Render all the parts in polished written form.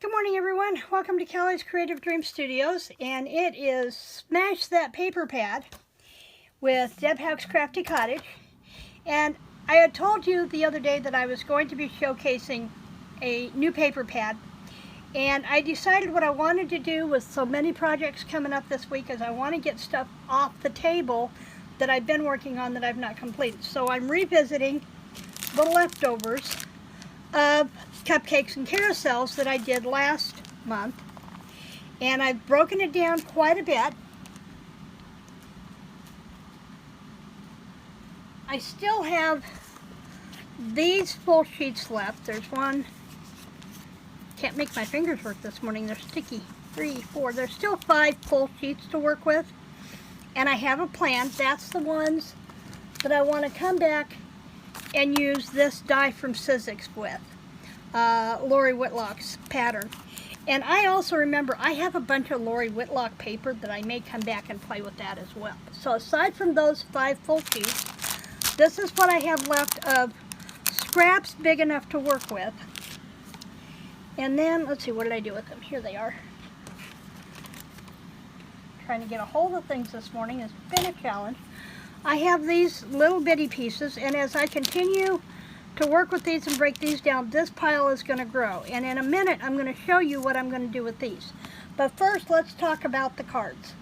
Good morning, everyone. Welcome to Kelly's Creative Dream Studios, and it is Smash That Paper Pad with Deb Houck's Crafty Cottage. And I had told you the other day that I was going to be showcasing a new paper pad, and I decided what I wanted to do with so many projects coming up this week is I want to get stuff off the table that I've been working on that I've not completed. So I'm revisiting the leftovers of cupcakes and carousels that I did last month, and I've broken it down quite a bit. I still have these full sheets left. There's one, can't make my fingers work this morning, they're sticky. 3, 4, there's still 5 full sheets to work with, and I have a plan. That's the ones that I want to come back and use this die from Sizzix with. Lori Whitlock's pattern. And I also remember I have a bunch of Lori Whitlock paper that I may come back and play with that as well. So aside from those 5 full sheets, this is what I have left of scraps big enough to work with. And then, let's see, what did I do with them? Here they are. Trying to get a hold of things this morning has been a challenge. I have these little bitty pieces, and as I continue to work with these and break these down, this pile is going to grow. And in a minute, I'm going to show you what I'm going to do with these. But first, let's talk about the cards.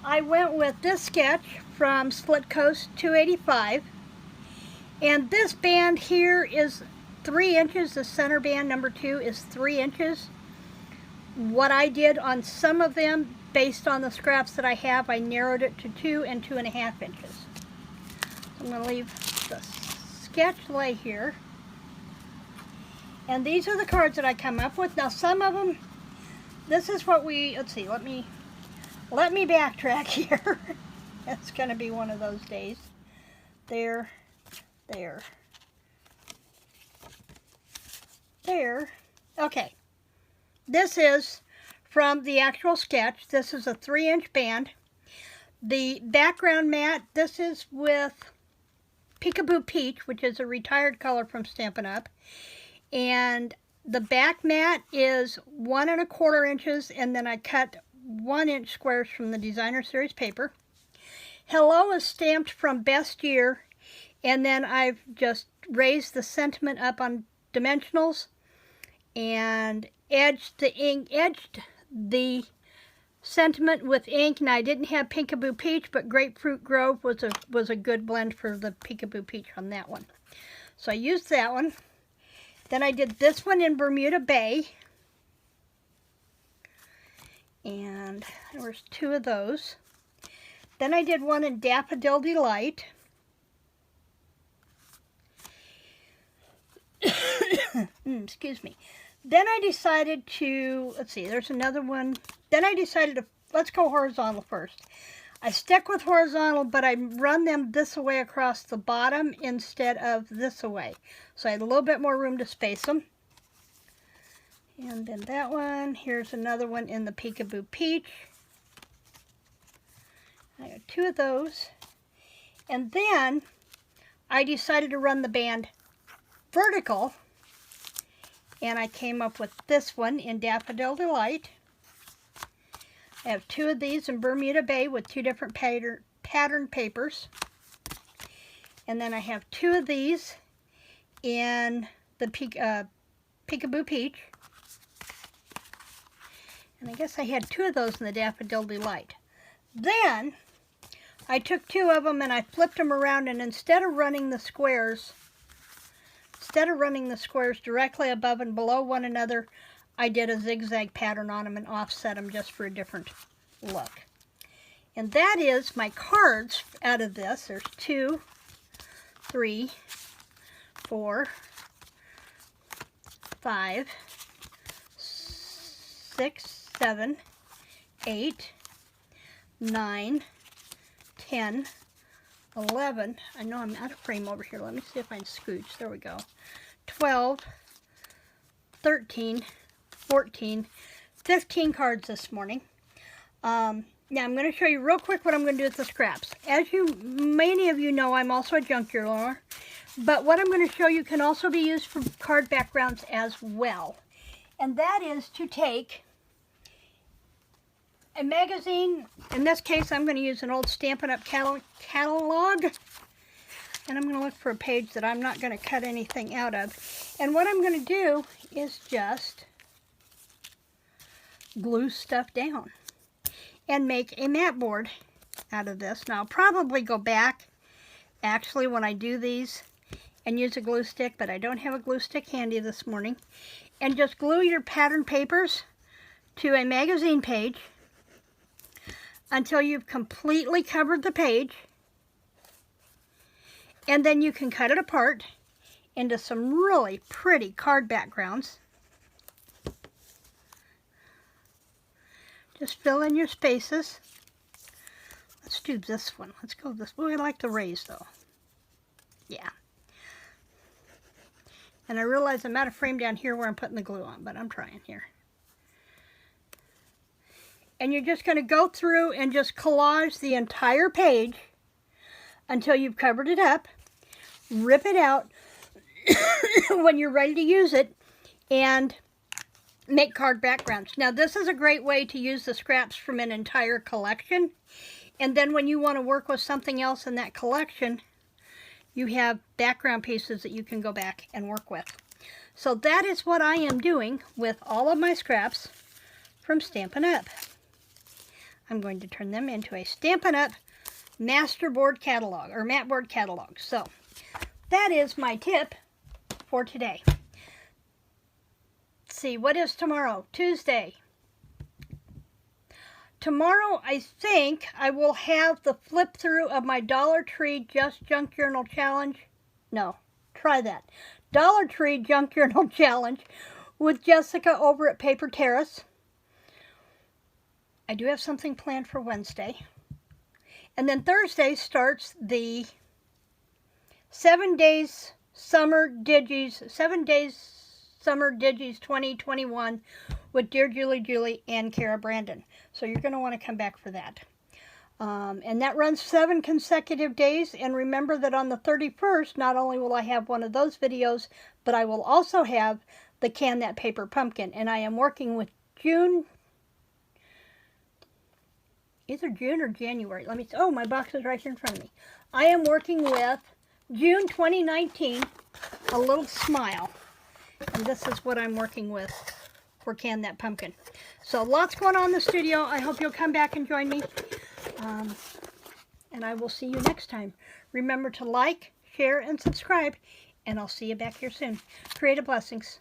I went with this sketch from Split Coast 285. And this band here is 3 inches. The center band, number 2, is 3 inches. What I did on some of them, based on the scraps that I have, I narrowed it to 2 and 2.5 inches. So I'm going to leave the sketch lay here, and these are the cards that I come up with. Now some of them, this is what we, let's see, let me backtrack here. It's going to be one of those days. There. Okay, this is from the actual sketch. This is a 3-inch band. The background mat, this is with Peekaboo Peach, which is a retired color from Stampin'Up, and the back mat is 1 1/4 inches, and then I cut 1-inch squares from the Designer Series paper. Hello is stamped from Best Year, and then I've just raised the sentiment up on dimensionals and edged the sentiment with ink. And I didn't have Peekaboo Peach, but Grapefruit Grove was a good blend for the Peekaboo Peach on that one. So I used that one. Then I did this one in Bermuda Bay. And there was 2 of those. Then I did one in Daffodil Delight. Excuse me. Then I decided to, let's see, there's another one. Then I decided to, let's go horizontal first. I stuck with horizontal, but I run them this way across the bottom instead of this way. So I had a little bit more room to space them. And then that one, here's another one in the Peekaboo Peach. I got 2 of those. And then I decided to run the band vertical, and I came up with this one in Daffodil Delight. I have 2 of these in Bermuda Bay with 2 different pattern papers. And then I have 2 of these in the Peekaboo Peach. And I guess I had 2 of those in the Daffodil Delight. Then I took 2 of them and I flipped them around, and instead of running the squares directly above and below one another, I did a zigzag pattern on them and offset them just for a different look. And that is my cards out of this. There's 2, 3, 4, 5, 6, 7, 8, 9, 10, 11. I know I'm out of frame over here. Let me see if I can scooch. There we go. 12, 13, 14, 15 cards this morning. Now I'm going to show you real quick what I'm going to do with the scraps. As many of you know, I'm also a junk journaler, but what I'm going to show you can also be used for card backgrounds as well. And that is to take a magazine. In this case, I'm going to use an old Stampin' Up! Catalog. And I'm going to look for a page that I'm not going to cut anything out of. And what I'm going to do is just glue stuff down and make a mat board out of this. Now I'll probably go back actually when I do these and use a glue stick, but I don't have a glue stick handy this morning. And just glue your pattern papers to a magazine page until you've completely covered the page. And then you can cut it apart into some really pretty card backgrounds. Just fill in your spaces. Let's do this one. Let's go this way. I like the raise though. Yeah. And I realize I'm out of frame down here where I'm putting the glue on, but I'm trying here. And you're just going to go through and just collage the entire page until you've covered it up. Rip it out when you're ready to use it and make card backgrounds. Now this is a great way to use the scraps from an entire collection. And then when you want to work with something else in that collection, you have background pieces that you can go back and work with. So that is what I am doing with all of my scraps from Stampin' Up! I'm going to turn them into a Stampin' Up! Masterboard catalog, or mat board catalog. So that is my tip for today. Let's see, what is tomorrow? Tuesday. Tomorrow, I think I will have the flip through of my Dollar Tree Just Junk Journal Challenge. No, try that. Dollar Tree Junk Journal Challenge with Jessica over at Paper Terrace. I do have something planned for Wednesday. And then Thursday starts the 7 Days Summer Digis 2021 with Dear Julie and Kara Brandon. So you're going to want to come back for that. And that runs 7 consecutive days. And remember that on the 31st, not only will I have one of those videos, but I will also have the Can That Paper Pumpkin. And I am working with either June or January. Let me see. Oh, my box is right here in front of me. I am working with June 2019, A Little Smile. And this is what I'm working with for Can That Pumpkin. So lots going on in the studio. I hope you'll come back and join me. And I will see you next time. Remember to like, share, and subscribe. And I'll see you back here soon. Creative blessings.